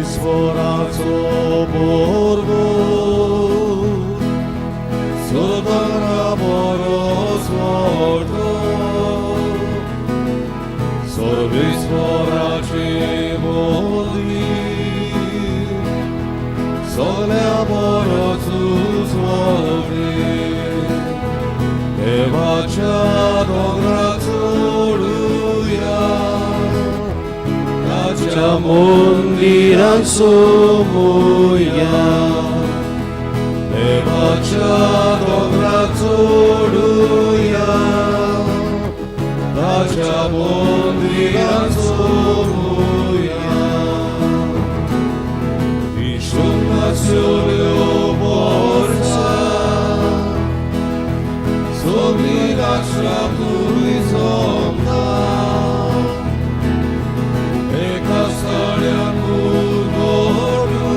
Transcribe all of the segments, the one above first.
Svoraco borbu, Sodana borosvordo, Sorbi svoraci vodi, Solea borosu zvodi, Evača dogracuruja, Nača mundiran sumuja, Evača dogracuruja, Nača mundiran sumuja, Išum naciolio borca, Sobligača turizomna, Eka stavljanku goru,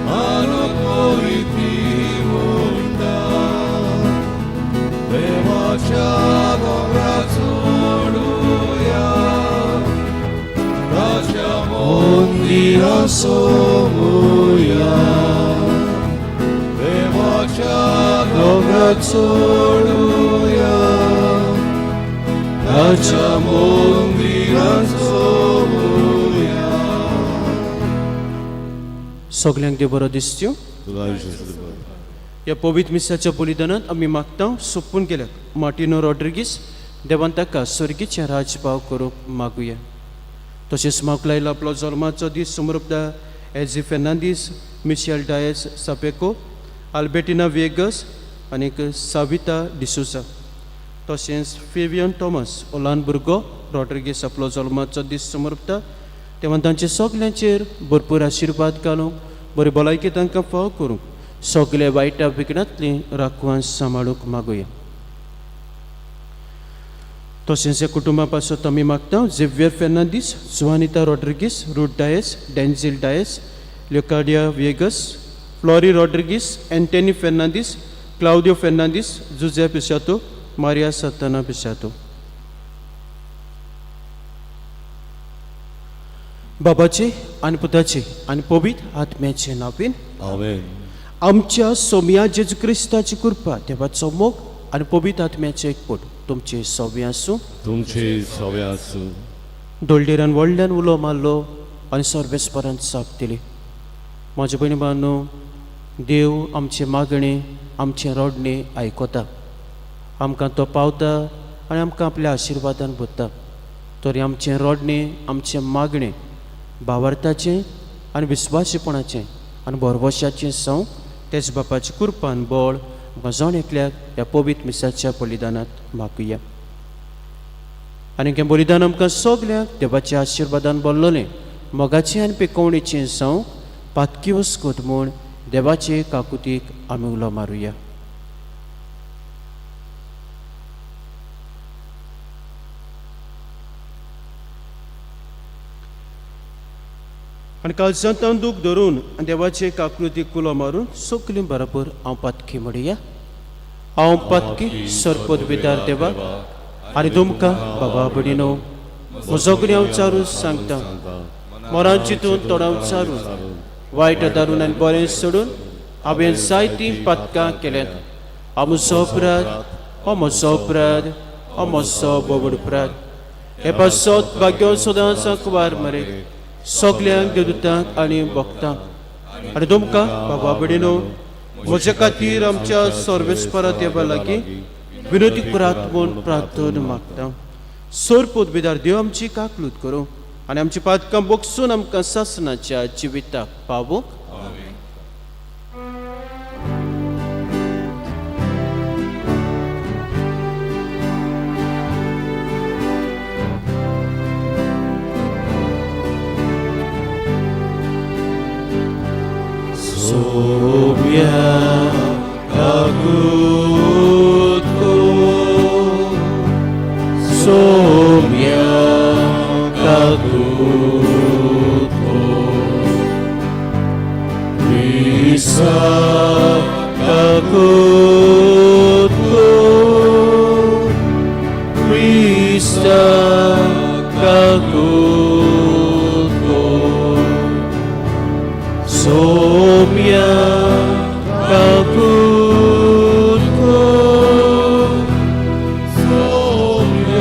Ano koriti munda, Evača dogracuruja, Dača mondira somuja, Evača dogracuruja, Dača mondira somuja. सगळ्यांक देव बरो दिसच्यो. ह्या पवित्र मिसाच्या बलिदानात आमी मागता सोपून गेल्यात Martino Rodrigues देवान ताका स्वर्गीचे राजभाव करूंक मागुया. तशेंच मागूंक लायला आपलो जल्माचो दीस समोरपता एजी फेर्नांदीस, मिशेल डायस सापेको, आल्बर्टिना वेगस आनीक साविता डिसुसा. तशेंच फेवियन थॉमस हो ल्हान भुरगो रॉड्रिगीस आपलो जल्माचो दीस समोरपता तेव्हा तांचे सगल्यांचेर भरपूर आशिर्वाद घालूंक बरी भलायकी तांकां फाव करूंक सगळे वायटा विघ्नांतली राखवान सांबाळूंक मागुया. तशेंच ह्या कुटुंबा पासत आमी मागता झेवियर फेर्नांदीस, जुआनिता रॉड्रिगीस, रूथ डायस, डेन्झिल डायस, ल्युकाडिया वेगस, फ्लोरी रॉड्रिगीस, एंटनी फेर्नांदीस, क्लाउडियो फेर्नांदीस, जुझे पिशातो, मारिया सताना पिशातो. बाबाचे आनी पुताचे आनी पवित्र आत्म्याचे नांवान आमेन. आमच्या सोम्या जेजू क्रिस्ताची कृपा देवाचो मोग आनी पवित्र आत्म्याचे एकपट तुमचे सगळे आसूं. तुमचे सगळे आसूं. दोळडेरान व्हडल्यान उलो मारलो आनी सर्वेस्परांत साप दिली. म्हाजे भयणी भावांनो, देव आमचे मागणे आमचे रडणे आयकता. आमकां तो पावता आनी आमकां आपल्या आशिर्वादान भरता. तरी आमचें रडणे आमचें मागणें भावार्थाचें आनी विस्वासीपणाचें आनी भरवशाचें जावं तेच बापाची कृपान बळ आमकां जावन एकल्याक ह्या पवित्र मिसाच्या बलिदानांत मागुया. आनी हें बलिदान आमकां सगल्यांक देवाच्या आशिर्वादान भरलोलें मोगाचें आनी पिकोवणेचें जावं पातकी वस्कोत म्हूण देवाचे काकुतीक आमी उलो मारुया. आनी काळजांत दूख धरून देवाचे काकृतीक कुलो मारून सगलीं बरोबर हांव पातकी म्हणुया. हांव पातकी सरपदविदार देवा आनी तुमकां बाबा भयणीनो म्हजो गुन्हे हांव चारून सांगता. मोरान चिंतून तोंडां चारून वायट दारून आनी बरें सोडून हांवें जायतीं पातकां केल्यात. हो म्हजो अपराध, हो म्हजो अपराध, हो म्हजो बोबड अपराध. हे पासत भाग्यो सदांच वार मरे सगल्यांक देवदूतांक आनी भक्तांक आनी तुमकां बाबा भयणीनो म्हजे खातीर आमच्या सर्वेस्परा देवा लागीं विनोदी करात म्हूण प्रार्थना मागता. सरपदविदार देव आमची काकलूत करूं आनी आमची पातकां बोगसून आमकां सासणाच्या जिविताक पावूंक. Sobia kakutku, Sobia kakutku, bisa kakutku, bisa kakutku, 아프고 소멸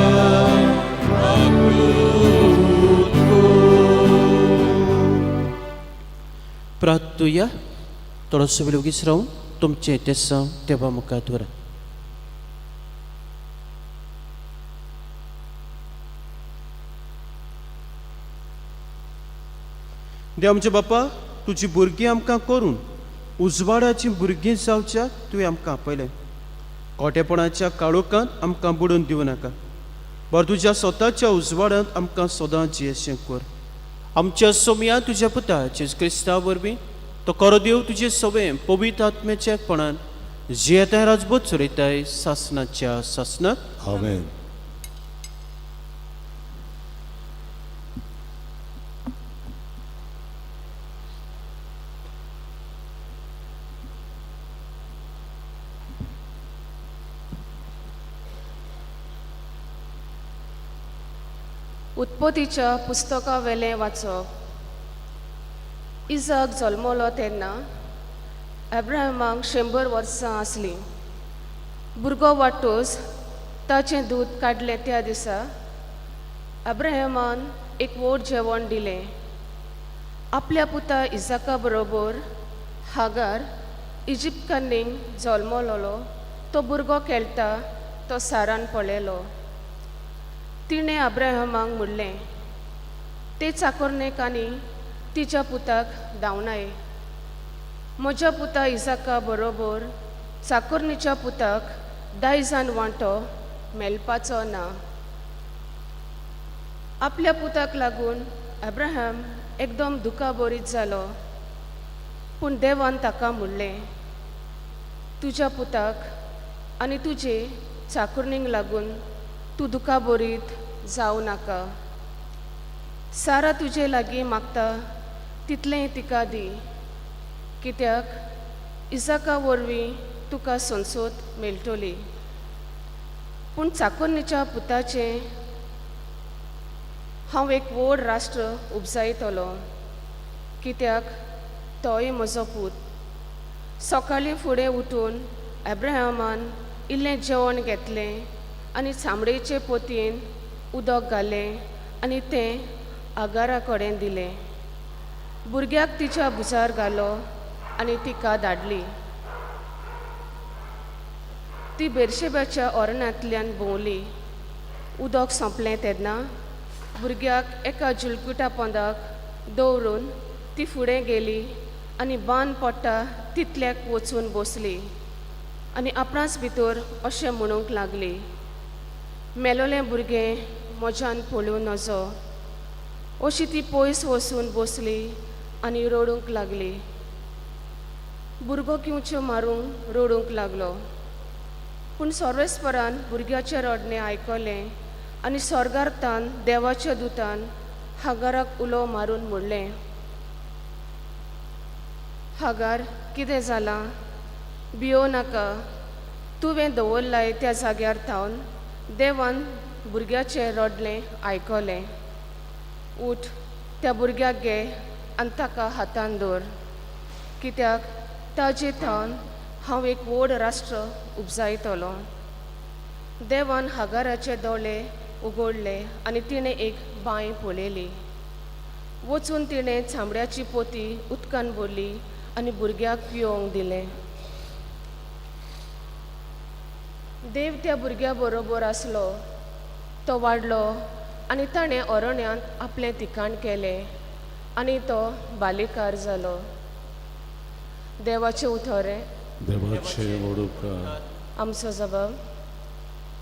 아프고 प्रार्थूया. थोडंसं वेळ उगीच राहून तुमचे तेसा देवामुखात वरा. देव आमचे बापा, तुजी भुरगीं आमकां करून उजवाडाची भुरगीं जावच्या तुवें आमकां आपयलें. खोटेपणाच्या काळोखांत आमकां बुडून दिवं नाका. बरें तुज्या स्वताच्या उजवाडांत आमकां सदां जियेशें कर. आमच्या सोमया तुज्या पुता जेजू क्रिस्ता वरवीं तो खरो देव तुजे सवे पवित्र आत्म्याच्या एकपणान जियेताय राजभोग चलयताय सासणाच्या सासणात. 아멘. उत्पत्तीच्या पुस्तका वेलें वाचप. इजाक जल्मलो तेन्ना अब्राहमाक 100 वर्सां आसलीं. भुरगो वाटूस ताचें दूद काडलें त्या दिसा अब्राहमान एक व्हड जेवण दिलें. आपल्या पुता इजाका बरोबर हागार इजिप्तकांनीक जल्मलोलो तो भुरगो खेळटा तो सारान पळयलो. तिणें अब्राहमाक म्हणलें, ते चाकरनेकांनी तिच्या पुताक धांवनाय. म्हज्या पुता इजाका बरोबर चाकरणीच्या पुताक दायजान वांटो मेलपाचो ना. आपल्या पुताक लागून अब्राहम एकदम दुखाबरीत जालो. पूण देवान ताका म्हणलें, तुज्या पुताक आनी तुजे चाकरणींक लागून तूं दुखाबरीत जावं नाका. सारा तुजे लागीं मागता तितलें तिका दी, कित्याक इजाका वरवीं तुका संसोद मेळटली. पूण चाकरणीच्या पुताचें हांव एक व्हड राष्ट्र उपजायतलो, कित्याक तोय म्हजो पूत. सकाळीं फुडें उठून अब्राहमान इल्लें जेवण घेतलें आनी चामडेचे पोतयेन उदक घालें आनी तें आगारा कडेन दिलें. भुरग्याक तिच्या भुजार घालो आनी तिका धाडली. ती बेर्शेबाच्या ओरणांतल्यान भोंवली. उदक सोंपलें तेन्ना भुरग्याक एका जुलकुटा पोंदाक दवरून ती फुडें गेली आनी बांद पडटा तितल्याक वचून बसली आनी आपणाच भितर अशें म्हणूंक लागली, मेलोलें भुरगें म्हज्यान पळूं नजो. अशी ती पयस वचून बसली आनी रडूंक लागली. भुरगो किंवच्यो मारूंक रडूंक लागलो. पूण सर्वेस्परान भुरग्याचें रडणें आयकलें आनी स्वर्गांतल्यान देवाच्या दुतान हागाराक उलो मारून म्हणलें, हागार कितें जालां? भियो नाका. तुवें दवरलाय त्या जाग्यार थावन देवान भुरग्याचें रडलें आयकलें. उठ, त्या भुरग्याक घे आनी ताका हातान दवर, कित्याक ताजे थावन हांव एक व्हड राष्ट्र उपजायतलो. देवान हागाराचे दोळे उगडले आनी तिणें एक बांय पळयली. वचून तिणें चामड्याची पोती उदकान भरली आनी भुरग्याक पिवंक दिलें. देव त्या भुरग्या बरोबर आसलो. तो वाडलो आनी ताणें अरण्यांत आपलें ठिकाण केलें आनी तो बालिकार जालो. देवाचें उतोरें. देवाचे वडुकार. आमचो जबाब.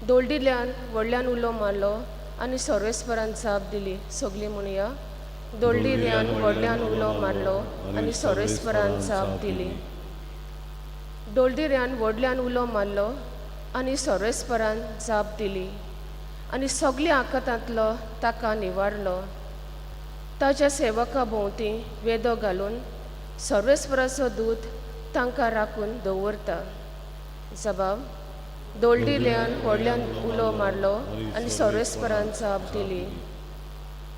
दोळडिल्ल्यान व्हडल्यान उलो मारलो आनी सर्वेस्परान जाप दिली. सगळीं म्हणुया, दोळडिल्ल्यान व्हडल्यान उलो मारलो आनी सर्वेस्परान जाप दिली. दोळडिल्ल्यान व्हडल्यान उलो मारलो आनी सर्वेस्परान जाप दिली आनी सगळ्या आकांतांतलो ताका निवारलो. ताच्या सेवका भोंवती वेदो घालून सर्वेस्पराचो दूत तांकां राखून दवरता. जबाब. दोळडिल्ल्यान व्हडल्यान उलो मारलो आनी सर्वेस्परान जाप दिली.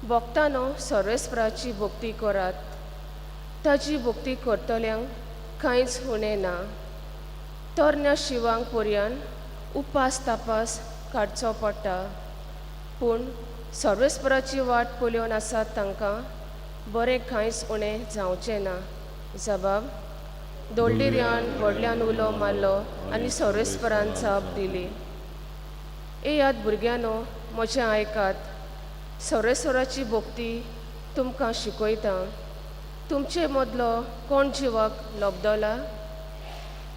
भक्तांनो, सर्वेस्पराची भक्ती करात. ताची भक्ती करतल्यांक कांयच उणें ना. तरण्या शिवांक पर्यंत उपास तापास काडचो पडटा, पूण सर्वेस्पराची वाट पळोवन आसात तांकां बरें कांयच उणें जावचें ना. जबाब: दोळ्ळेऱ्यान व्हडल्यान उलो मारलो आनी सर्वेस्परान जाप दिली. येयात भुरग्यानो, म्हजें आयकात. सर्वेस्वराची भोक्ती तुमकां शिकयता. तुमचे मदलो कोण जिवाक लोबदोला?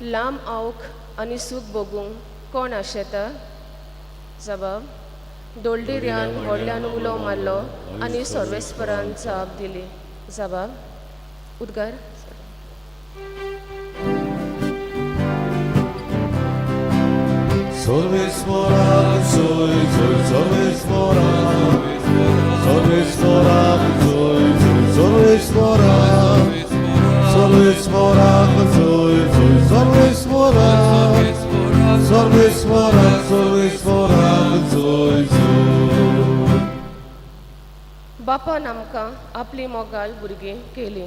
लांब आवक आनी सूख भोगूंक कोण आशेता? जबाब: दोळ्ळेऱ्यान व्हडल्यान उलो मारलो आनी सर्वेस्परान जाप दिली. जबाब: उद्गार. Sorvesmora, soy, sorvesmora, sorvesmora, soy, sorvesmora, sorvesmora, soy, sorvesmora, sorvesmora, sorvesmora, soy. बापान आमकां आपली मोगाल भुरगीं केली.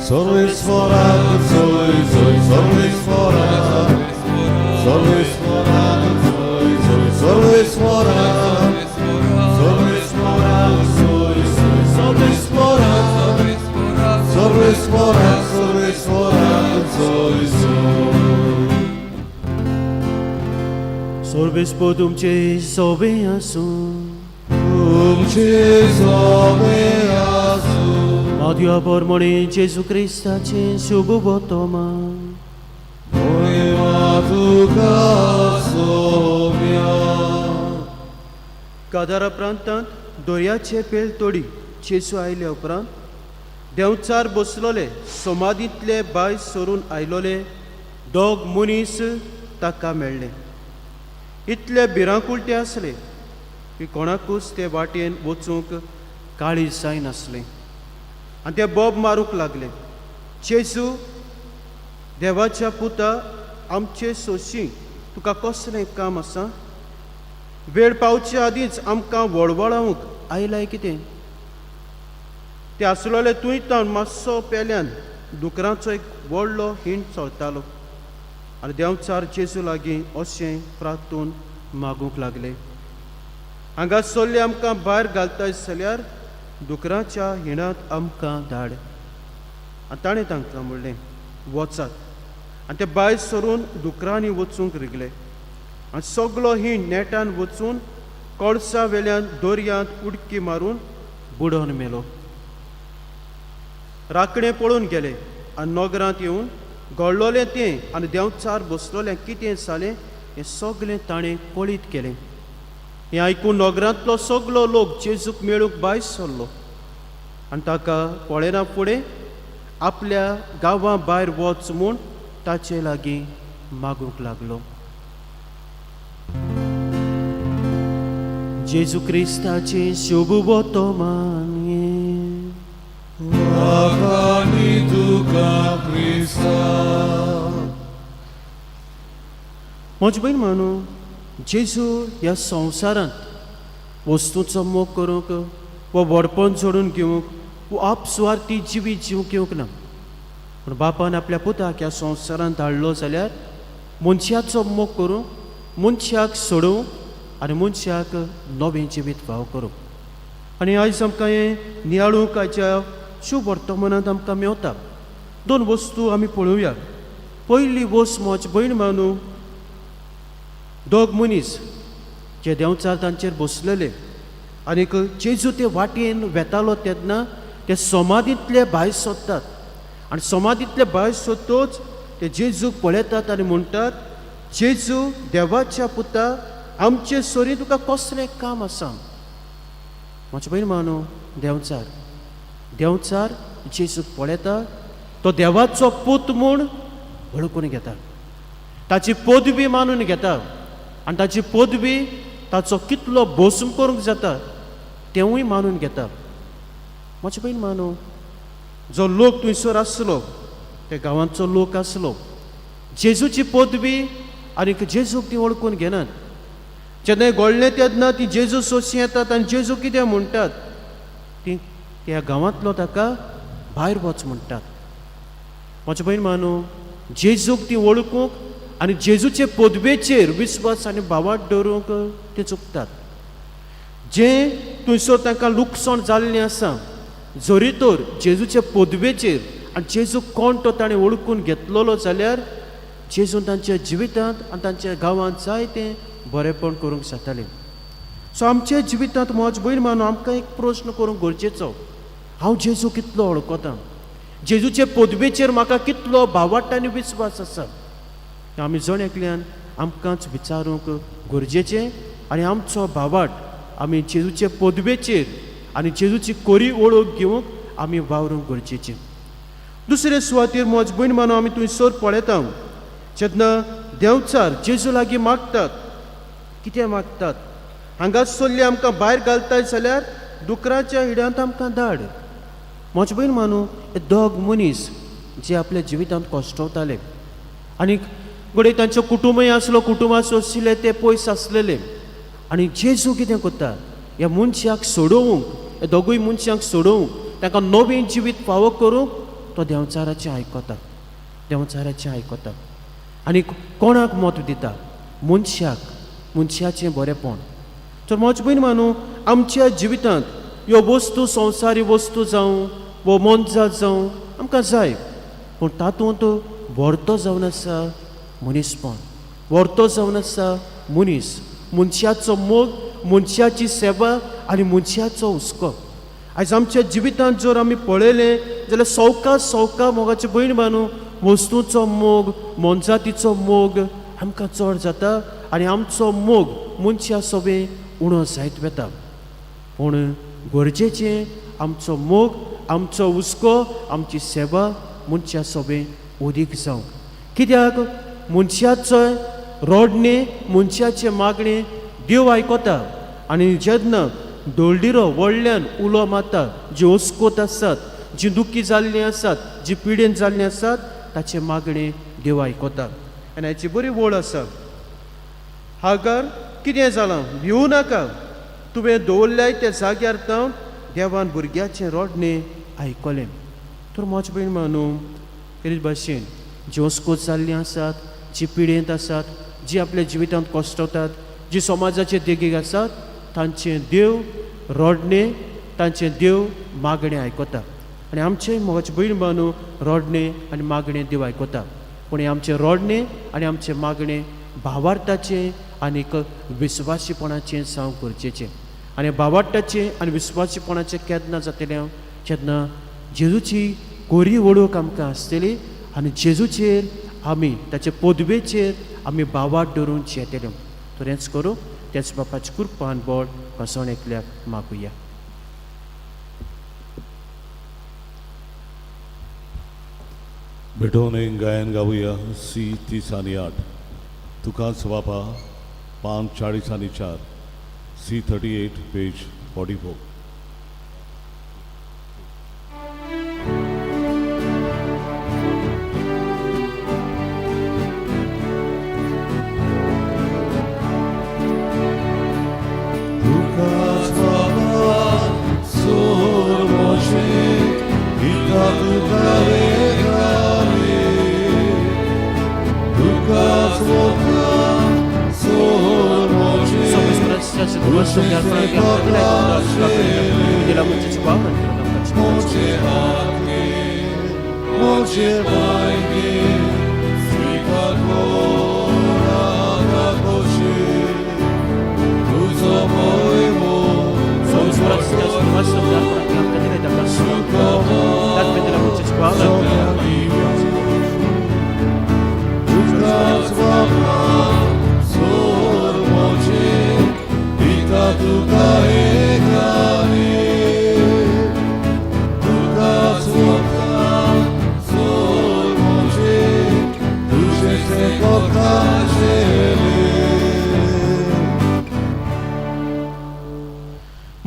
Sorvesmora, soy, sorvesmora, sorvesmora, soy, sorvesmora, sorvesmora, soy, sorvesmora, sorvesmora, sorvesmora, soy. सर्वेस्प तुमचे सोबे आसूं. तुमचे सोबे आसूं. माधुया परमणे जेजू क्रिस्ताचे शुभ वर्तमान. महिमा तुका सोम्या. कादारा प्रांतांत दोरयाचे पेल तोडी जेजू आयल्या उपरांत देंवचार बसलोले समाधींतले भायर सरून आयलोले दोग मनीस ताका मेळ्ळे. इतले भिरांकुळटे आसले की कोणाकूच ते वाटेन वचूंक काळीज जायनासलें. आनी ते बोब मारूंक लागले, जेजू देवाच्या पुता, आमचे सोशी तुका कसलें काम आसा? वेळ पावचे आदींच आमकां वळवळावंक आयलाय कितें? ते आसलोले तुयतान मातसो पेल्यान दुकरांचो एक व्हडलो हिंड चलतालो आनी देंवचार जेजू लागीं अशें प्रार्थून मागूंक लागले, हांगा सोल्ले आमकां भायर घालताय जाल्यार दुकरांच्या हिणांत आमकां धाड. आनी ताणें तांकां म्हणलें, वचात. आनी ते भायर सरून दुकरांनी वचूंक रिगले आनी सगलो हिंड नेटान वचून कोळसा वेल्यान दोरयांत उडकी मारून बुडोवन मेलो. राखणे पळोवन गेले आनी नोगरांत येवन घडलोलें तें आनी देंवचार बसलोलें कितें जालें हें सगलें ताणें पळीत केलें. हें आयकून नोगरांतलो सगलो लोक जेजूक मेळूंक भायर सरलो आनी ताका पळयना फुडें आपल्या गांवां भायर वच म्हूण ताचे लागीं मागूंक लागलो. जेजू क्रिस्ताचे शुभ वर्तमान. Wakani tuka Krista. म्हजी बहीण म्हणू, जेजू ह्या संवसारांत वस्तूंचो मोग करूंक वो व्हडपण जोडून घेवंक वो आपस्वार्थी जिवी जिवंक येवंक ना. पूण बापान आपल्या पुताक ह्या संवसारांत धाडलो जाल्यार मनशाचो मोग करूंक, मनशाक सोडूंक आनी मनशाक नवें जिवीत फाव करूंक. आनी आयज आमकां हें नियाळूंक हाच्या शुभ वर्तमानांत आमकां मेवता. दोन वस्तू आमी पळोवया. पयली वस्त म्हजी भयण मानू, दोग मनीस जे देंवचार तांचेर बसलेले आनीक जेजू ते वाटेन वेतालो तेन्ना ते समाधींतले भायर सोदतात आनी समाधींतले भायर सोदतोच ते जेजूक पळयतात आनी म्हणटात, जेजू देवाच्या पुता, आमचे सोरी तुका कसलें काम आसा? म्हजे भयण मानू, देंवचार जेजूक पळयता, तो देवाचो पूत म्हूण वळखून घेता, ताची पदवी मानून घेता आनी ताची पदवी ताचो कितलो भोसम करूंक जाता तेवूय मानून घेता. म्हजे भयण मानू, जो लोक थंयसर आसलो, ते गांवांचो लोक आसलो, जेजूची पदवी आनीक जेजूक ती वळखून घेनात. जेन्ना गोडले तेन्ना ती जेजू सोंसी येतात आनी जेजू कितें म्हणटात ती त्या गांवांतलो ताका भायर वच म्हणटात. म्हजे भयण मानू, जेजूक ती वळखूंक आनी जेजूचे पदवेचेर विस्वास आनी भावार्थ दवरूंक ते चुकतात. जें थंयसर तांकां लुकसाण जाल्लें आसा, जरी तर जेजूचे पदवेचेर आनी जेजू कोण तो ताणें वळखून घेतलेलो जाल्यार जेजून तांच्या जिवितांत आनी तांच्या गांवांत जायतें बरेंपण करूंक जातालें. सो आमच्या जिवितांत म्हजे भयण मानू आमकां एक प्रश्न करूंक गरजेचो, हांव जेजू कितलो वळखतां, जेजूचे पदवेचेर म्हाका कितलो भावार्थ आनी विस्वास आसा. आमी जण एकल्यान आमकांच विचारूंक गरजेचें आनी आमचो भावार्थ आमी जेजूचे पदवेचेर आनी जेजूची कोरी वळख घेवंक आमी वावरूंक गरजेचें. दुसरे सुवातेर म्हजे भयण मानू आमी थंयसर पळयता जेन्ना देंवचार जेजू लागीं मागतात, कितें मागतात? हांगा सोल्ले आमकां भायर घालताय जाल्यार दुकराच्या हिड्यांत आमकां धाड. म्हजे भयण मानू, हे दोग मनीस जे आपल्या जिवितांत कश्टवताले आनी घडये तांचो कुटुंबय आसलो, कुटुंबाचो आशिल्ले ते पयस आसलेले, आनी जेजू कितें करता? ह्या मनशाक सोडोवंक, हे दोगूय मनशांक सोडोवंक, तांकां नवें जिवीत फावो करूंक तो देंवचाराचें आयकता, देंवचाराचें आयकता. आनी कोणाक मत दिता? मनशाक, मनशाचें बरेंपण. तर म्हजे भयण मानू, आमच्या जिवितांत ह्यो वस्तू, संवसारी वस्तू जावं वो मनजां जावं आमकां जाय, पूण तातूंत व्हरतो जावन आसा मनीसपण, व्हरतो जावन आसा मनीस, मनशाचो मोग, मनशाची सेवा आनी मनशाचो हुस्को. आयज आमच्या जिवितांत जर आमी पळयलें जाल्यार सवका मोगाचे भयण मानू वस्तूंचो मोग, मनजातीचो मोग आमकां चड जाता आनी आमचो मोग मनशा सोबे उणो जायत वता. पूण गरजेचें आमचो मोग, आमचो हुस्को, आमची सेवा मनशा सोबे उदीक जावंक. कित्याक? मनशाचो रोडणे, मनशाचे मागणे देव आयकता आनी जेन्ना दोळडिरो व्हडल्यान उलो मारता, जी हुस्कोत आसात, जी दुखी जाल्लीं आसात, जी पिडेन जाल्लीं आसात, ताचे मागणे देव आयकता. आनी हाची बरी वळ आसा. हागार कितें जालां? भिवू नाका, तुवें दवरल्याय त्या जाग्यार जावन देवान भुरग्याचें रोडणें आयकलें. तर म्हजे भयण मानू, तेच भाशेन जी हुस्कोत जाल्लीं आसात, जी पिडेंत आसात, जी आपल्या जिवितांत कश्टवतात, जी समाजाचे देगेक आसात, तांचें देव रोडणें, तांचें देव मागणें आयकता. आनी आमचें म्हजे भयण मानू रोडणें आनी मागणें देव आयकता. पूण आमचें रोडणें आनी आमचें मागणें भावार्थाचें आनीक विस्वासीपणाचें जावंक गरजेचें. आनी भावार्थाचें आनी विस्वासीपणाचें केन्ना जातलें? जेन्ना जेजूची कोरी वळख आमकां आसतली आनी जेजूचेर आमी, ताचे पदवेचेर आमी भावार्थ धरून जियेतले. तर हेंच करूं, तेच बापाची कृपा आनी बळ कसोण एकल्याक मागुया. भेटोने गायन गाऊया सी 30 आणि 8. तुकाच बापा 5:40 आणि 4, सी 38 पेज 44.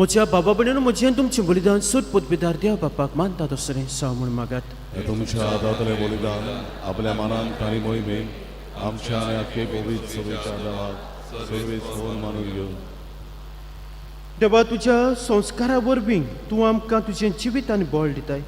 म्हज्या बाबा भयणीनो, म्हजें तुमचें बलिदान सूट पदवीदार देव बापाक मानता दुसरें सा म्हूण मागात. हे तुमच्या दातले बलिदान आपल्या मनांत आनी मोहिमेन आमच्या आनी आख्खे गोविंद सभेच्या नांवाक सर्वेस होन मानून यो देवा तुज्या संस्कारा वरवीं तूं आमकां तुजें जिवीत आनी बळ दिताय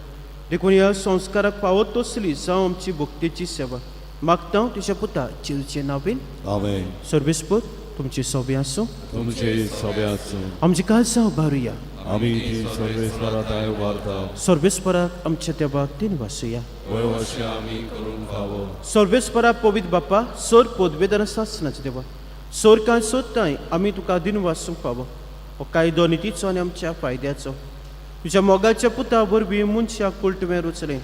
देखून ह्या संस्काराक पावत तसली जावं आमची भक्तेची सेवा मागता हांव तुज्या पुता जेजूचे नांवेन आमेन सर्वेस्पर तुमची सोबी आसूं तुमचे सभे आसूं आमची काळजां उबारुया आमी ती सर्वेस्परात आय उबारता सर्वेस्पराक आमच्या देवाक तीन वासुया वयवशे आमी करून खावो सर्वेस्परा पवित्र बापा सोर पोदवेदार सासनाचे देवा सोर कांय सोदताय आमी तुका दिन वासूंक पावो हो कायदो नितीचो आनी आमच्या फायद्याचो तुज्या मोगाच्या पुता वरवीं मनशाक कुळटुवें रुचलें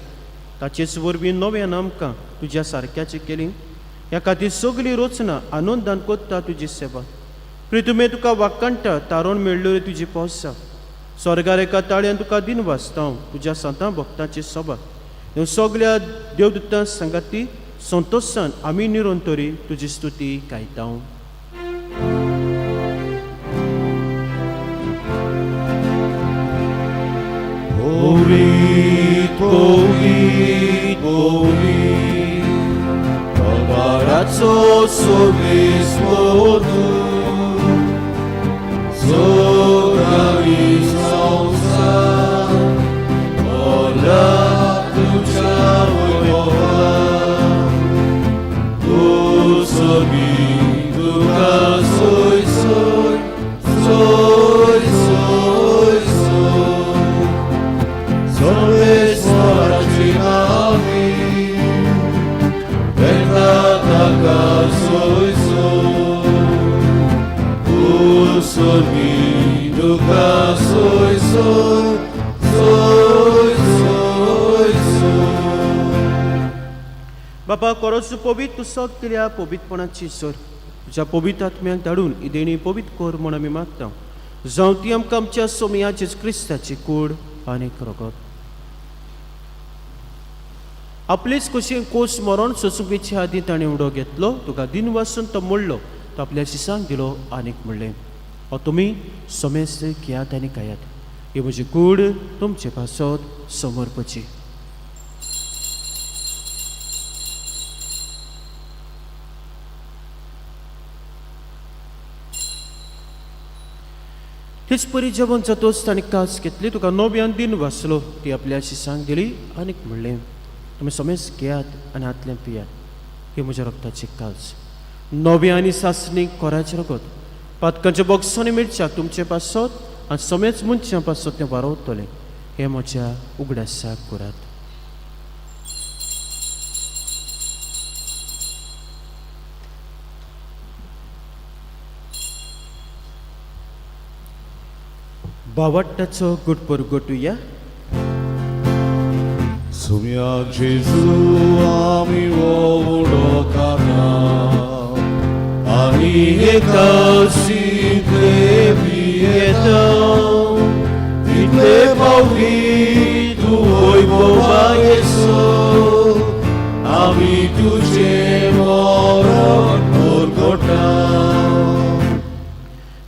ताचेच वरवीं नव्यान आमकां तुज्या सारक्याचें केलीं ह्या खातीर सगळीं रोचना आनंदान कोत्ता तुजी सेवा प्रितुमे तुका वाकांटा तारोन मेळ्ळ्यो रे तुजी पोसा स्वर्गार एका ताळ्यान तुका दिन वाजता हांव तुज्या संतां भक्तांची सभा ह्यो सगळ्या देवदूतां सांगाती संतोशान आमी निरंतरी तुजी स्तुती गायता Holy, holy, holy, Palazzo sobismo tu Sogami sausa, Ola tuja wajova, Tu sobi duka soy soy, soy soy soy, Sois oracinavi, Verdadaka soy soy, Usomi duka soy soy, soy soy soy. बाबा कोरोस पवित्र तूं सगळ्या पवित्रपणाची सोर तुज्या पवित्र आत्म्याक धाडून ही देणी पवित्र कोर म्हूण आमी मागता जावं ती आमकां आमच्या सोमयाचे क्रिस्ताची कूड आनी रगत आपलेच कशी कोस मरण सोंसुकेचे आदी ताणें उडो घेतलो तुका दिन वासून तो मोडलो तो आपल्या शिसांक दिलो आनीक म्हणलें हो तुमी सोमेस घेयात आनी खायात ही म्हजी कूड तुमचे पासत समर्पची तेच परी जेवण जातोच ताणें कास घेतली तुका नव्यान दिन वाचलो ती आपल्या शिसांक दिली आनीक म्हणलें तुमी समेस घेयात आनी हातल्यान पियात ही म्हज्या रक्ताची कास नव्या आनी सासणीक कोराचें रगत पातकांच्या बॉक्सांनी मिरच्याक तुमचे पासत आनी समेच मनशां पासत तें वारवतलें हें म्हज्या उगडासाक करात बावट्टाचो गुटपर गोटुया Sumia Jesu ami wodokana Ani ekasi plebieta Vite paugi tu oi boba Yesu Ami tuce moron orgota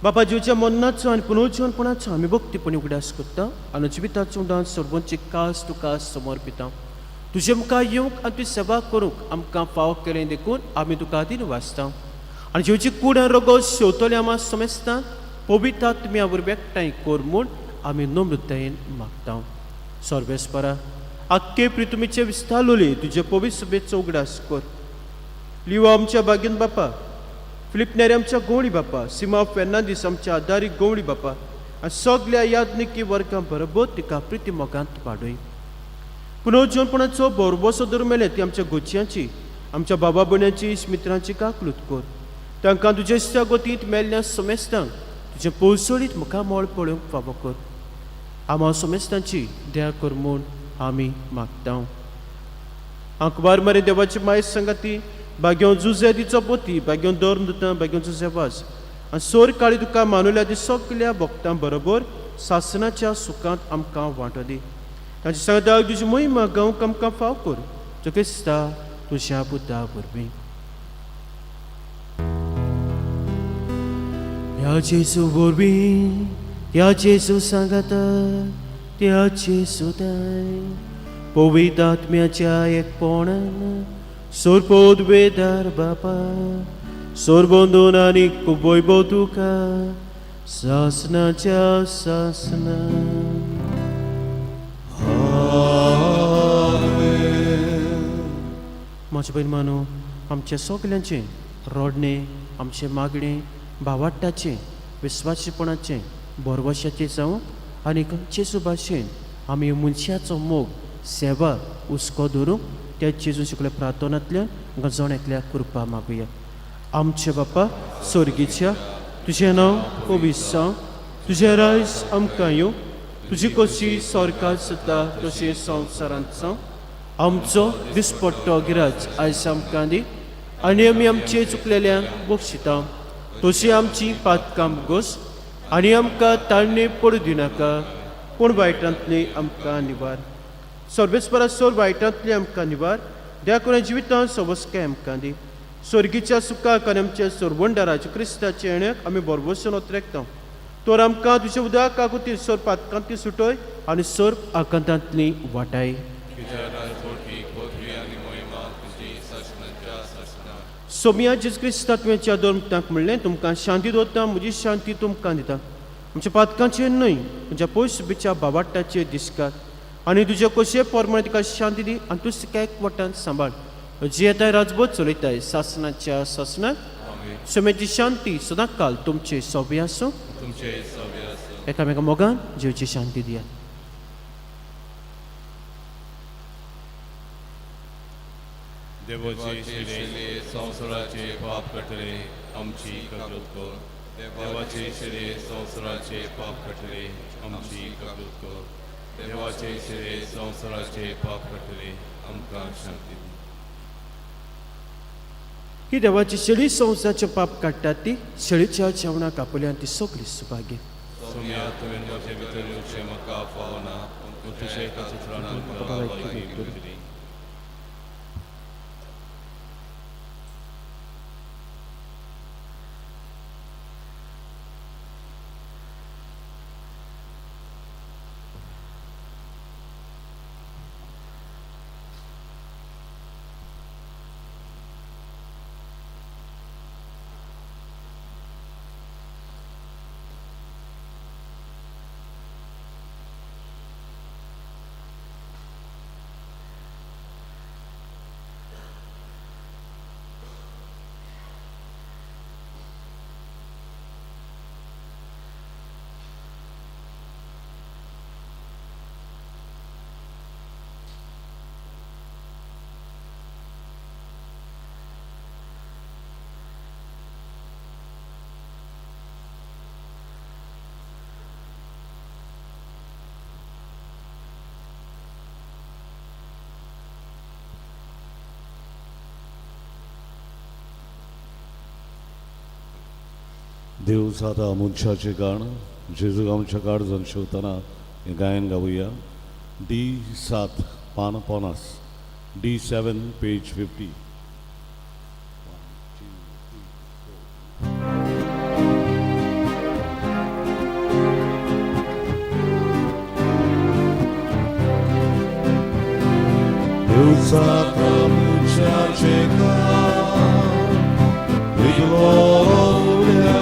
बापा जीवच्या मन्नाचो आनी पुनर्जीवनपणाचो आमी भक्तीपणी उगडास करता आनी जिविताचो उडान सर्वांची कास तुका समर्पिता तुजे मुखार येवंक आनी तुजी सेवा करूंक आमकां फाव केलें देखून आमी तुका आदीन वाचता आनी जीवची कूड आनी रगत शेवतले आमी समेस्ता पवित्र आत्म्या वरवीं एकठांय कोर म्हूण आमी नम्रतायेन मागता सर्वेस्परा आख्खे प्रितुमीचे विस्तारलोली तुजे पवित्र सभेचो उगडास कर लिवा आमच्या बागेन बापा फिलिपनेरी आमच्या गोवळी बापा सिमा फेर्नांदीस आमच्या आदारी गोवळी बापा आनी सगळ्या यादनिकी वर्गां बरोबर तिका प्रिती मोगांत वाडय पुनर्जीवनपणाचो बरोबसो धरून मेले ती आमच्या गोचयांची आमच्या बाबा भयणांची मित्रांची काकलूत कर तांकां तुजे इश्टा गोतींत मेल्ल्या समेस्तांक तुजे पळसोडीत मुखार मोळ पळोवंक फावो कर आम्हा समेस्तांची दया कर म्हूण आमी मागता आंकवार मरे देवाची माय सांगाती बाग्यो जुजे दिचो पोती बाग्यो दर दुतां बाग्यो जुजे वाज आनी सोर काळी तुका मानुल्या ती सगळ्या भक्तां बरोबर सासनाच्या सुखांत आमकां वांटो दी ताची सदां तुजी महिमा गावंक आमकां फाव कर जो क्रिस्ता तुज्या पुता वरवीं ह्या जेजू वरवीं ह्या जेजू सांगाता त्या जेजू दाय पवित्र आत्म्याच्या एकपणान सोरपोद वेदार बापा सोरबोंदून आनी कुबोयबो तुका सासनाच्या सासना. माझे बहीण मानू आमच्या सगल्यांचे रोडणे आमचे मागणे भावाटाचे विस्वासीपणाचे बोरवशाचे जावं आनी जेजू भाशेन आमी मनशाचो मोग सेवा हुस्को धरूंक त्या जेजू शिकले प्रार्थनांतल्यान गजावन एकल्या कृपा मागुया. आमचे बापा स्वर्गीच्या तुझें नांव पवित्र जावं, तुझें रायज आमकां येवं, तुजी कशी स्वर्गांत जाता तशी संवसारांत जावं. आमचो दिसपट्टो गिराज आयज आमकां दी आनी आमी आमचे चुकलेल्यांक बक्षिता तशी आमची पातकां घोस आनी आमकां ताळणे पडू दिनाका पूण वायटांतली आमकां निवार. सर्वेस्परा सोर वायटांतली आमकां निवार. देवा करून जिवितांत सवस्काय आमकां दी. स्वर्गीच्या सुखाक आनी आमच्या सोरवंडाराचे क्रिस्ताचे येण्याक आमी बरवसून ओतरेकता. तर आमकां तुजे उदक काकुती सोर पातकांतली सुटय आनी सोर आकांतांतली वाटाय. सोमिया जेजू क्रिस्ता तुवें दोन म्हणलें तुमकां शांती दवरता म्हजी शांती तुमकां दिता. आमच्या पातकांचेर न्हय म्हज्या पयस बिच्या बावाटाचेर दिसकात आनी तुजे कशे पोरमाणे तिका शांती दी आनी तूं सिकायक वटान सांबाळ. जी येताय राजभोज चलयताय सासनाच्या सासनाक सोम्याची शांती सदां काल तुमचे सोबे आसूं. एकामेका मोगान जीवची शांती दियात. देवाचे शिरे संवसाराचे पाप कटले आमची काकूत कर. देवाचे शिरे संवसाराचे पाप कटले आमची काकूत कर. देवाचे शिरे संवसाराचे पाप कटले आमकां शांती दी. ही देवाची शेळी संवसाराचे पाप काडटात ती शेळीच्या जेवणाक आपल्यान ती सगळी सुभागी. सोम्या तुवें म्हजे भितर येवचें म्हाका फावना पूण तुजे चित्रांत भलायकी मेळटली. देव साता मनशाचे गाण जेजू आमच्या काळजांत शिवतना हें गायन गावुया. D7 पान 50, D7 पेज 50. देव साता मनशाचे गाण विगलोल्या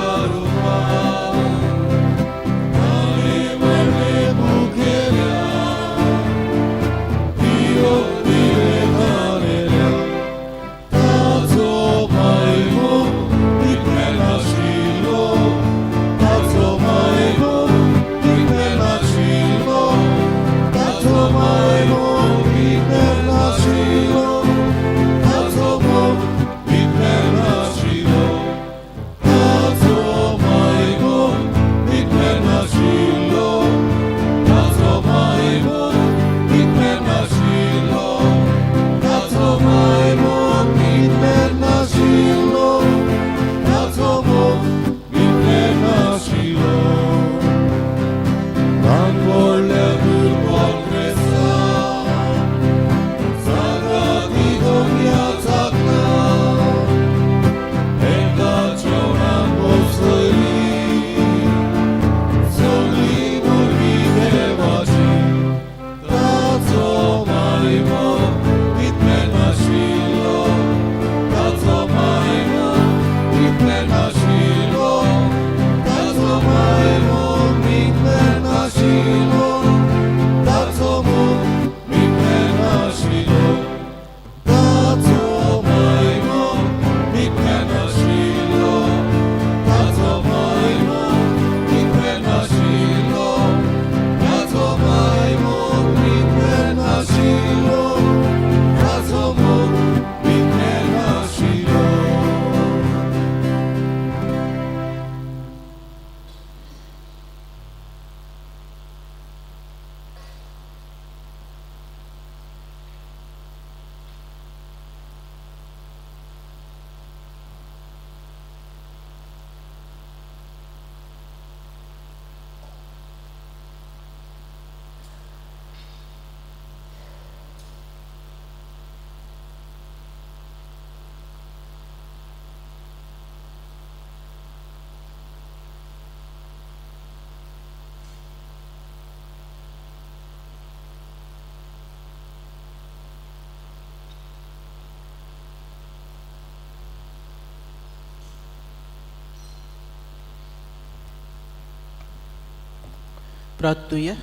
प्रार्थूया.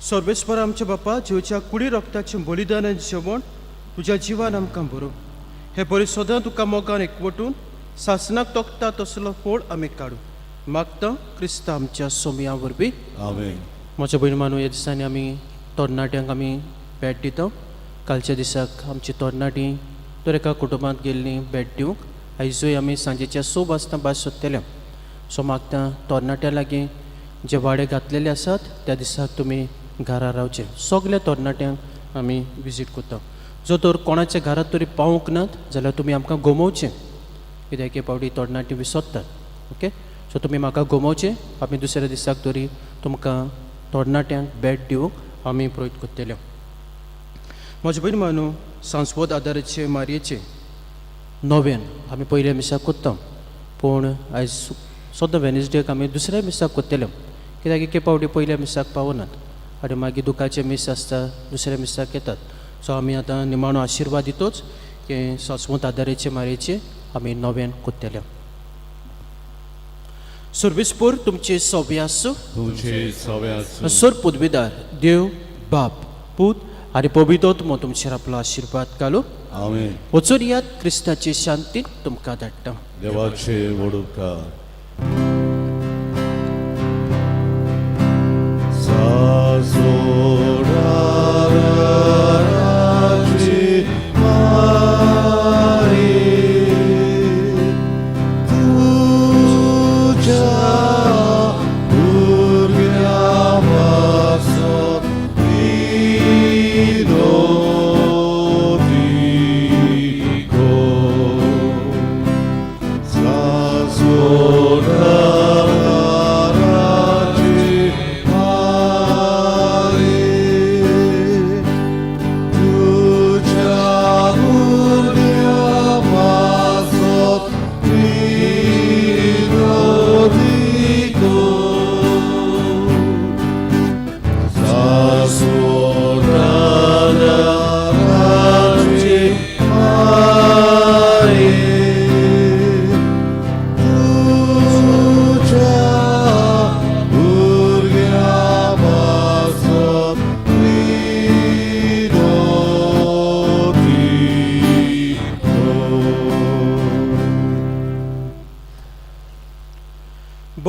सर्वेस्पर आमच्या बापा, जिवच्या कुडी रक्ताचें बलिदान आनी जेवण तुज्या जिवान आमकां भरूं. हे बरें सदां तुका मोगान एकवटून सासनाक तोखता तसलो फोड आमी काडूं. मागता क्रिस्त आमच्या सोमया वरवीं. आमेन. म्हज्या भयण मानू, ह्या दिसांनी आमी तरणाट्यांक आमी भेट दिता. कालच्या दिसाक आमची तरणाटीं तर एका कुटुंबांत गेल्लीं भेट दिवंक. आयजूय आमी सांजेच्या 6 वाजता भायर सरतले. सो मागता तरणाट्यां लागीं जे वाडे घातलेले आसात त्या दिसाक तुमी घरा रावचे. सगल्या तरणाट्यांक आमी विजीट करता. जो तर कोणाच्या घरात तरी पावूंक नात जाल्यार तुमी आमकां गोमोवचें, कित्याक हे पावटी तरणाटीं विसरतात. ओके, सो तुमी म्हाका गोमोवचें. आमी दुसऱ्या दिसाक तरी तुमकां तरणाट्यांक भेट दिवंक आमी प्रयत्न करतले. म्हजे भयण मानू, सांस्वत आदाराचे मारयेचे नव्यान आमी पयल्या मिसाक करता, पूण आयज सद्दां वेनसडेक आमी दुसऱ्या मिसाक करतले, कित्याक एके पावटी पयल्या मिसाक पावनात आनी मागीर दुखाचे मीस आसता दुसऱ्या मिसाक येतात. सो आमी आतां निमाणो आशिर्वाद दितोच की सांस्वत आदाराचे मारयेचे आमी नव्यान करतले. सर्वेस्पर तुमचे सव्या आसूं. तुमचे सवे आसूं. सर पदवीदार देव बाप पूत आनी पवित्रोत्म तुमचेर आपलो आशिर्वाद घालूं. आमेन. वचून यात क्रिस्ताची शांती तुमकां धाडटा. देवाचे वडुपकार.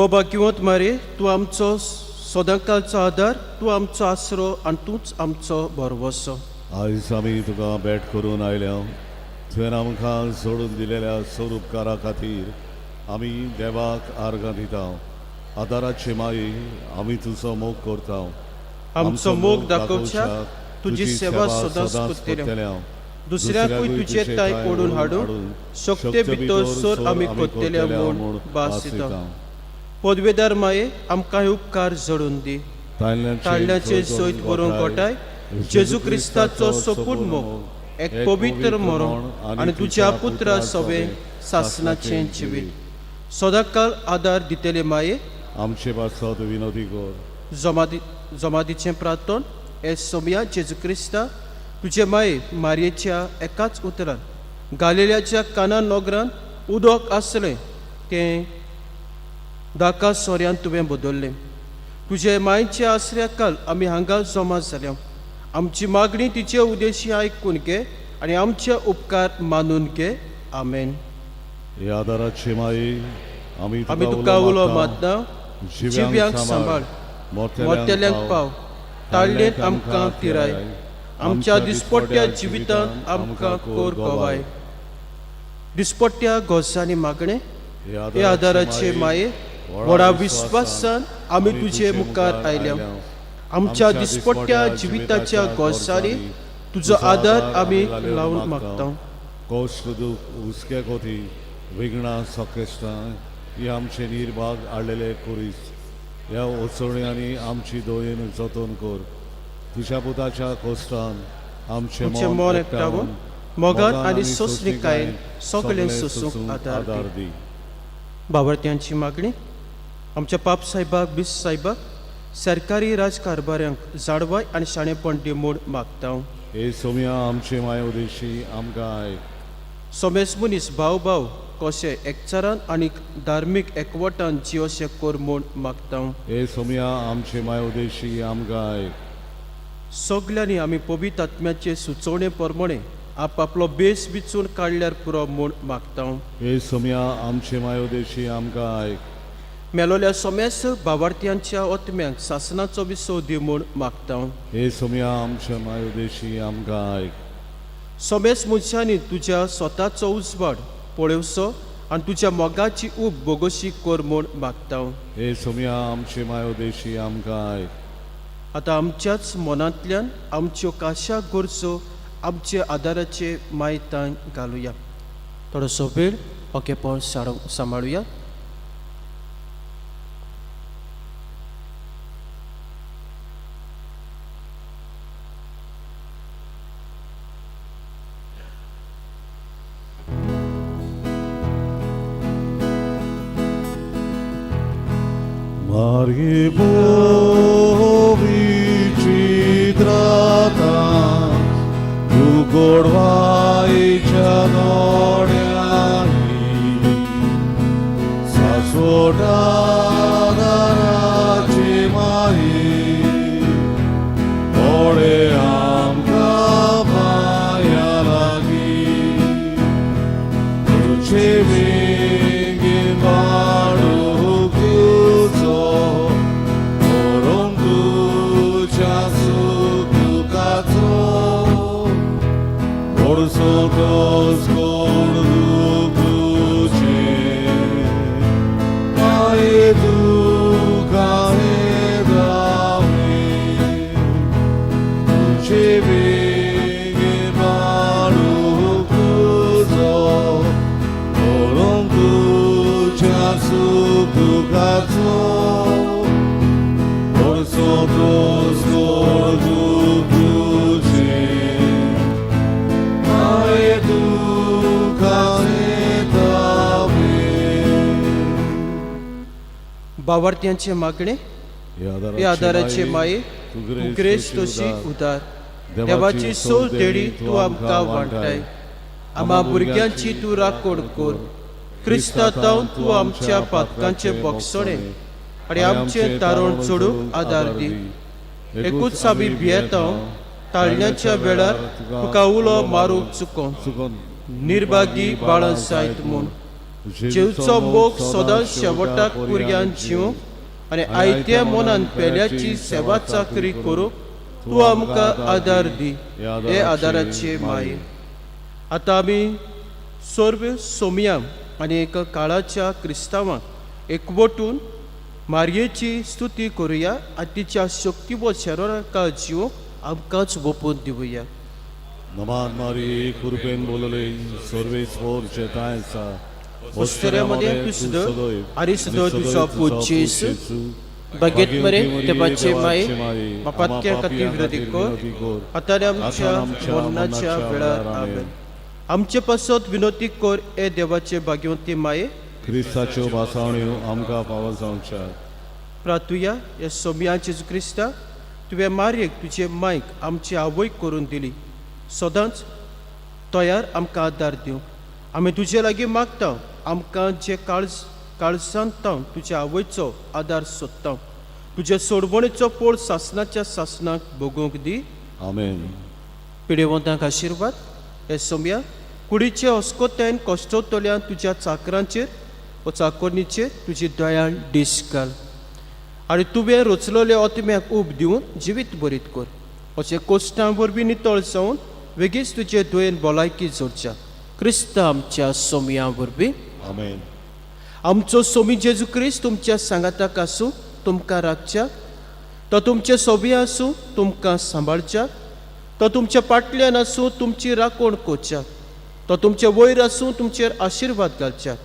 भाग्यवंत मारे, तूं आमचो सदांकाळचो आदार, तूं आमचो आसरो आनी तूंच आमचो भरवंसो. आयज आमी तुका भेट करून आयल्या. तुवें आमकां सोडून दिलेल्या सर उपकारा खातीर आमी देवाक आर्गां दिता. आदाराचे माये आमी तुजो मोग करता. आमचो मोग दाखोवच्याक तुजी सेवा सदांच करतले. दुसऱ्याकूय तुजे ताय ओडून हाडून शक्ती भितर सर आमी करतले म्हूण भास दिता. पदवेदार माये, आमकां हे उपकार जडून दी. ताळण्याचे सयत बरोवंक घोटाय जेजू क्रिस्ताचो सोपून मोग, एक पवित्र मरण आनी तुज्या पुत्रा सवे सासनाचें जिवीत. सदांकाळ आदार दितले माये, आमचे पासत विनोदी कर. जमातीचें प्रार्थन हे सोमया जेजू क्रिस्ता तुजे माये मारयेच्या एकाच उतरान गालिल्याच्या काना नोगरान उदक आसलें तें दाका सोऱ्यान तुवें बदल्लें. तुजे मायेचे आसऱ्या आमी हांगा जमा जाल्या. आमची मागणी तिचे उद्देशी आयकून घे आनी आमचे उपकार मानून घे. आमेन. हे आदाराचे माये आमी तुका उलो मातना. जिव्यांक सांबाळ, मोतेल्यांक पाव, ताळ्ळेंत आमकां तिराय, आमच्या दिसपट्ट्या जिवितांत आमकां कोर गोवाय. दिसपट्ट्या गोसांनी मागणें हे आदाराचे माये, व्हडा विस्वासान आमी तुजे मुखार आयल्या. आमच्या दिसपट्ट्या जिविताच्या गोसांनी तुजो आदार आमी लावून मागता. कश्ट दूख हुस्के कोती विघ्नां सकेश्टां ही आमचे निर्भाग हाडलेले कुरीस. ह्या ओचोण्यांनी आमची दोयेन जतन कर. तुज्या पुताच्या कोश्टान आमचे मोन एकठांवन मोगान आनी सोंसणिकायेन सगळें सोसूंक आदार दी. बाबरत्यांची मागणी. आमच्या पाप साहेबाक बीस साहेबाक सरकारी राजकारभाऱ्यांक जाडवाय आनी शाणेपण दी म्हूण मागता. हे सोम्या आमचे माये उदेशी आमकां आयक. सोमेस मनीस भाव भाव कशें एकचारान आनी धार्मीक एकवटान जिवशें कोर म्हूण मागता. हे सोम्या आमचे मायोदेशी आमकां आयक. सगल्यांनी आमी पवित्र आत्म्याचे सुचोवणे प्रमाणे आपलो बेस बिचून काडल्यार पुरो म्हूण मागता. हे सोम्या आमचे मायोदेशी आमकां आयक. मेलोल्या सोम्यास भावार्थ्यांच्या आत्म्यांक सासनाचो विसो दी म्हूण मागता. हे सोम्या आमचे मायोदेशी आमकां आयक. सोमेस मनशांनी तुज्या स्वताचो उजवाड पळोवचो आनी तुज्या मोगाची ऊब बोगोशी कोर म्हूण मागता. हे सोम्या आमचे मायोदेशी आमकां आयक. आतां आमच्याच मनांतल्यान आमच्यो काशा गरजो आमचे आदाराचे मायतान घालुया. थोडोसो वेळ ओकेपण सांबाळुया. Marii povici drata, tu gorvaicia doreani, sasodada raci mai, ore amca vaia lagi, dulce vinghi varu chiuso, orom ducia su ducato, orso toscordu cruce, mai duca edame, dulce vinghi varu chiuso, orom ducia su ducato, orso toscordu cruce, mai duca edame. भावार्थ्यांचे मागणे हे आदाराचे माये तू grace तशी उदार. देवाची soul देडी तू आमकां वाडटाय. आम्हा भुरग्यांची तू राखण कोर. क्रिस्तांतावन तू आमच्या पातकांचे बक्षणे आनी आमचे तारण चडूंक आदार दी. एकूच आमी भियेतांव ताळण्याच्या वेळार तुका उलो मारूंक चुकोन निर्भागी बाळां जायत म्हूण. जेवचो मोग सदांच शेवटाक कुरयान जिवंक आनी आयत्या मनान पेल्याची सेवा चाकरी करूंक तू आमकां आदार दी. हे आदाराचे माये. आतां आमी सर्व सोमया आनी एक काळाच्या क्रिस्तांवांक एकवटून मारयेची स्तुती करुया आनी तिच्या शक्ती व शरिराका जिवंक आमकांच ओपून दिवया. नमान मारी कृपेन बोलले सर्वेस्वर काय आसा. ओस्तऱ्यामध्ये तू सुद्धा आनी सुद्धा तुझा पूज जेसू बागेत मरे देवाचे माये पापात्या खातीर विरोधी कर आतां आमच्या मरणाच्या वेळार आमेन. आमचे पासत विनोदी कर ए देवाचे भाग्यवंती माये. क्रिस्ताच्यो भासावण्यो आमकां फावो जावच्या. प्रार्थुया हे सोम्या जेजू क्रिस्ता तुवें मारयेक तुजे मायक आमची आवय करून दिली. सदांच तयार आमकां आदार दिवं. आमी तुजे लागीं मागता आमकां जे काळजांतां तुज्या आवयचो आदार सोदता. तुजे सोडवणेचो पोळ सासनाच्या सासनाक भोगूंक दी. आमेन. पिडेवंतांक आशिर्वाद. हे सोम्या कुडीचे अस्कोतायन कश्टोतल्यान तुज्या चाकरांचेर व चाकोरणीचेर तुजी दयाळ दीस घाल आनी तुवें रचलेल्या आत्म्याक ऊब दिवन जिवीत बरीत कर. अशें कोश्टां वरवीं नितळ जावन वेगीच तुजे दुयेन भलायकी जोडच्या. क्रिस्त आमच्या सोम्या वरवीं. आमेन. आमचो सोमी जेजू क्रिस्त तुमच्या सांगाताक आसूं तुमकां राखच्या. तो तुमचे सोबी आसूं तुमकां सांबाळच्या. तो तुमच्या फाटल्यान आसूं तुमची राखण करच्या. तो तुमचे वयर आसूं तुमचेर आशिर्वाद घालच्या.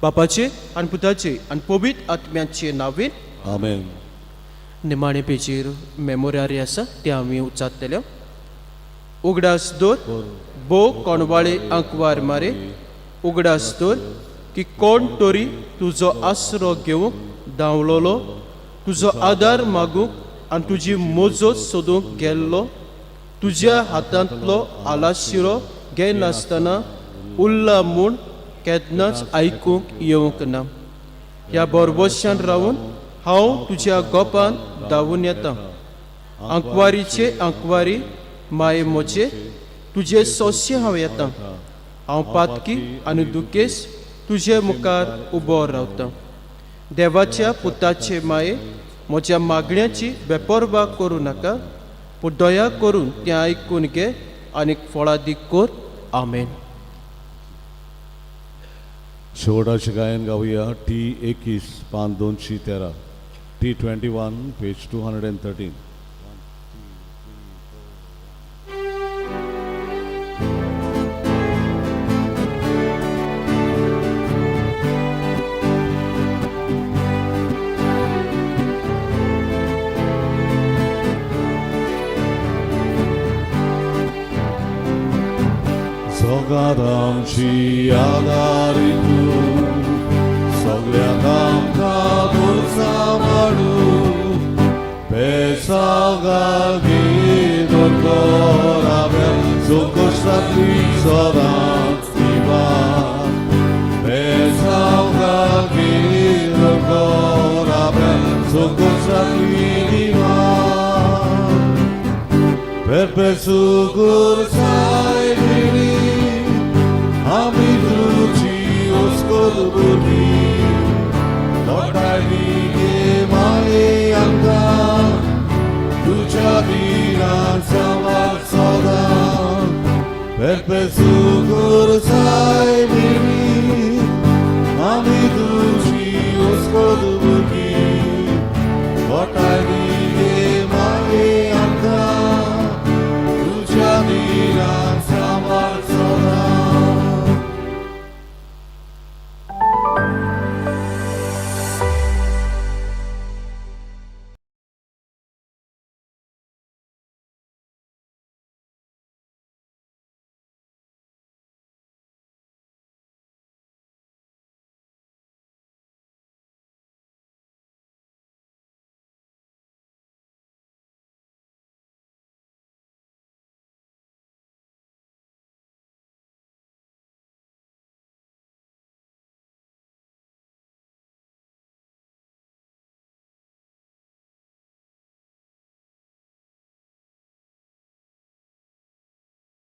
बापाचे आनी पुताचे आनी पवित्र आत्म्याचे नांवेन. आमेन. निमाणे पेजेर मेमोरियारी आसा ते आमी उचारतले. उगडास दोर बो कोणवाळे आंकवार मारे. उगडास दोर की कोण तरी तुजो आसरो घेवंक धांवलोलो. तुजो आदार मागूंक आनी तुजी मोजत सोदूंक गेल्लो. तुज्या हातांतलो आलाशिरो घे नासतना उरला म्हूण केन्नाच आयकूंक येवंक ना. ह्या बोरबोशान रावून हांव तुज्या गोपान धांवून येता. आंकवारीचे आंकवारी माये मोचे तुजे सोंसे हांव येता. हांव पातकी आनी दुखेस तुजे मुखार उबो रावता. देवाच्या पुताचे माये म्हज्या मागण्याची बेपरवा करूं नाका, पूण दया करून तें आयकून घे आनीक फळादीक कोर. आमेन. शेवटाचे गायन गावया T21 पान 213, T21 page 213. Zogadamci adaritu, sogliadam kadul samaru, pesagagi dorkorabel, zukoshtatli sodantiva, pesagagi dorkorabel, zukoshtatli diva, perpesugur sai vini, আমি দুচি ওস্কলবুনি লটারি গে মায়ে আঙ্গা দুচাদিনা সামার সদা পেপে সুগুর সাই